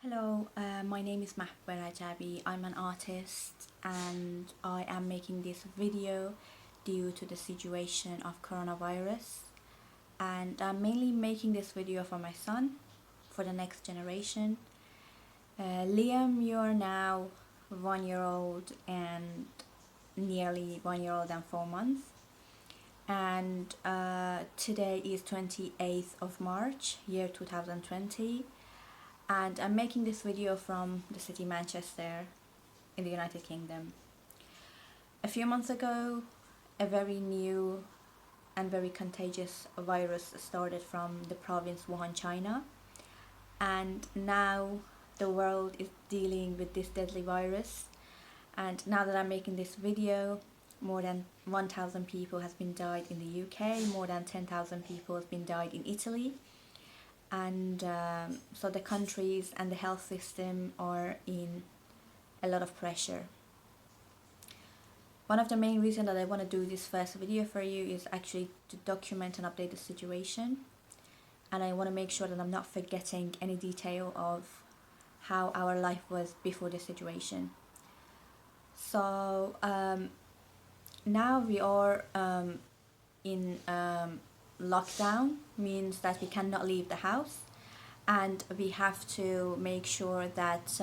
Hello, my name is Mahbub Rajabi. I'm an artist and I am making this video due to the situation of coronavirus. And I'm mainly making this video for my son, for the next generation. Liam, you're now 1 year old and nearly 1 year old and 4 months. And today is 28th of March, year 2020. And I'm making this video from the city Manchester in the United Kingdom. A few months ago, a very new and very contagious virus started from the province Wuhan, China, and now the world is dealing with this deadly virus. And now that I'm making this video, more than 1,000 people has been died in the UK, more than 10,000 people has been died in Italy, and so the countries and the health system are in a lot of pressure. One of the main reasons that I want to do this first video for you is actually to document and update the situation, and I want to make sure that I'm not forgetting any detail of how our life was before the situation. So now we are in lockdown, means that we cannot leave the house, and we have to make sure that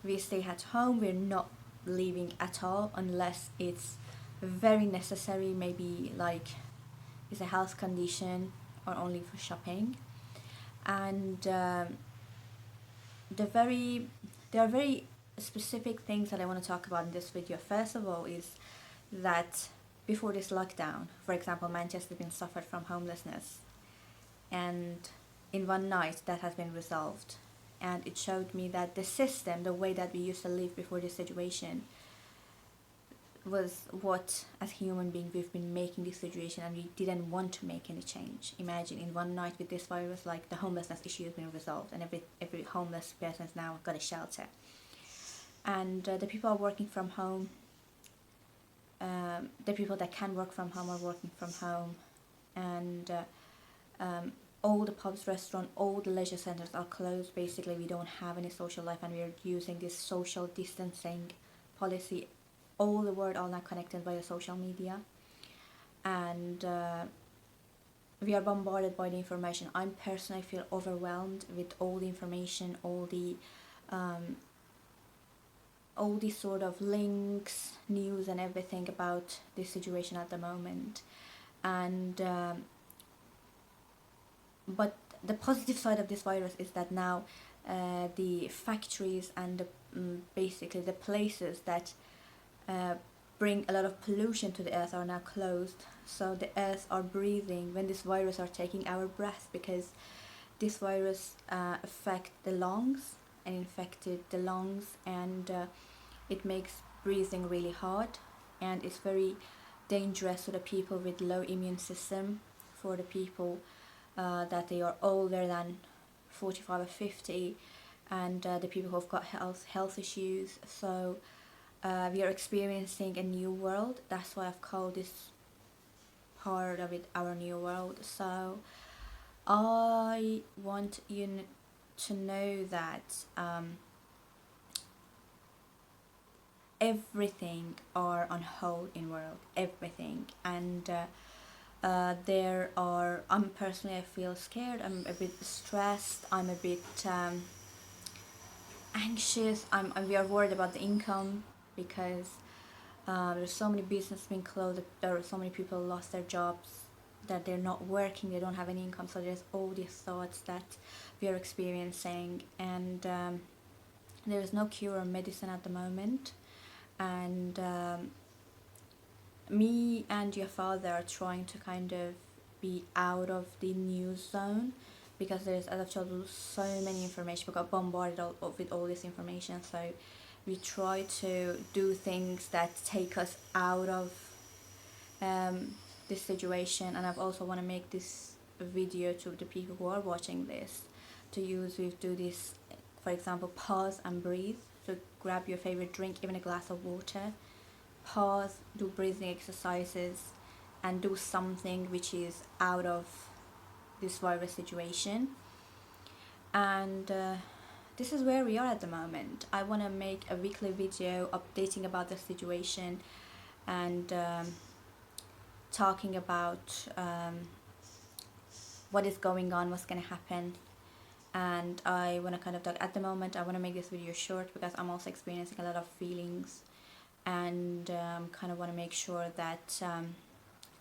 we stay at home. We're not leaving at all unless it's very necessary, maybe like it's a health condition or only for shopping. And there are very specific things that I want to talk about in this video. First of all is that before this lockdown, for example, Manchester has been suffered from homelessness, and in one night that has been resolved. And it showed me that the system, the way that we used to live before this situation, was what, as human beings, we've been making this situation, and we didn't want to make any change. Imagine in one night with this virus, like the homelessness issue has been resolved, and every homeless person has now got a shelter. And the people are working from home. The people that can work from home are working from home, and all the pubs, restaurants, all the leisure centers are closed. Basically, we don't have any social life, and we are using this social distancing policy. All the world are now connected via social media, and we are bombarded by the information. I personally feel overwhelmed with all the information, all these sort of links, news and everything about this situation at the moment. And but the positive side of this virus is that now the factories and basically the places that bring a lot of pollution to the earth are now closed, so the earth are breathing when this virus are taking our breath, because this virus affect the lungs and infected the lungs, and it makes breathing really hard, and it's very dangerous to the people with low immune system, for the people that they are older than 45 or 50, and the people who have got health issues. So we are experiencing a new world. That's why I've called this part of it our new world. So I want you to know that everything are on hold in world, everything. And I'm personally, I feel scared, I'm a bit stressed, I'm a bit anxious, we are worried about the income, because there's so many businesses being closed, there are so many people lost their jobs, that they're not working, they don't have any income. So there's all these thoughts that we are experiencing, and there is no cure or medicine at the moment. And me and your father are trying to kind of be out of the news zone, because there's, as I've told you, so many information. We got bombarded with all this information, so we try to do things that take us out of this situation. And I've also want to make this video to the people who are watching this, to use, we do this, for example, pause and breathe. So grab your favorite drink, even a glass of water, pause, do breathing exercises, and do something which is out of this virus situation. And this is where we are at the moment. I want to make a weekly video updating about the situation and talking about what is going on, what's going to happen. And I want to kind of at the moment I want to make this video short because I'm also experiencing a lot of feelings, and kind of want to make sure that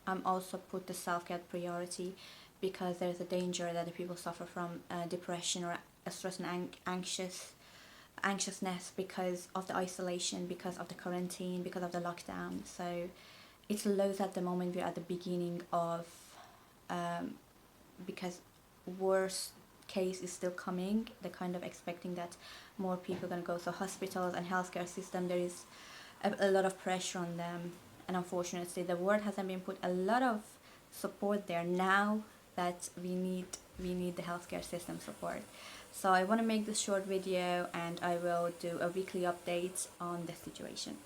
I'm also put the self-care priority, because there's a danger that the people suffer from depression or stress and anxiousness because of the isolation, because of the quarantine, because of the lockdown. So it's lows at the moment. We're at the beginning of because worst case is still coming. They're kind of expecting that more people are going to go to hospitals and healthcare system. There is a lot of pressure on them, and unfortunately the world hasn't been put a lot of support there now that we need the healthcare system support. So I want to make this short video, and I will do a weekly update on the situation.